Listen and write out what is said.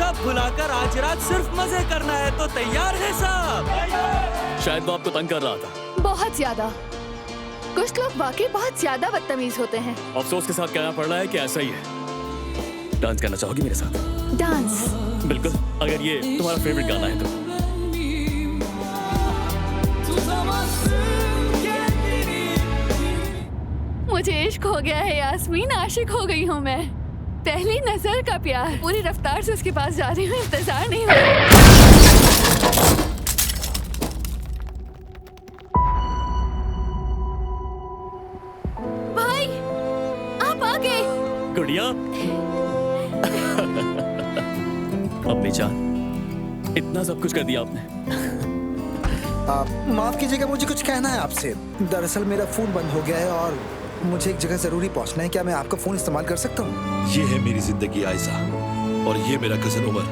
सब भुलाकर आज रात सिर्फ मजे करना है, तो तैयार है सब? शायद वो आपको तंग कर रहा था। बहुत ज्यादा। कुछ लोग वाकई बहुत ज्यादा बदतमीज होते हैं। अफसोस के साथ कहना पड़ रहा है कि ऐसा ही है। डांस करना चाहोगी मेरे साथ? डांस? बिल्कुल, अगर ये तुम्हारा फेवरेट गाना है तो। मुझे इश्क हो गया है यास्मीन, आशिक हो गई हूँ मैं। पहली नजर का प्यार, पूरी रफ्तार से उसके पास जा रही हूँ, इंतजार नहीं हो रहा। भाई, आप आ गए। गुड़िया। अपनी जान, इतना सब कुछ कर दिया आपने। माफ कीजिएगा, मुझे कुछ कहना है आपसे। दरअसल मेरा फोन बंद हो गया है और मुझे एक जगह जरूरी पहुंचना है। क्या मैं आपका फोन इस्तेमाल कर सकता हूँ? ये है मेरी जिंदगी आयजा, और ये मेरा कजन उमर।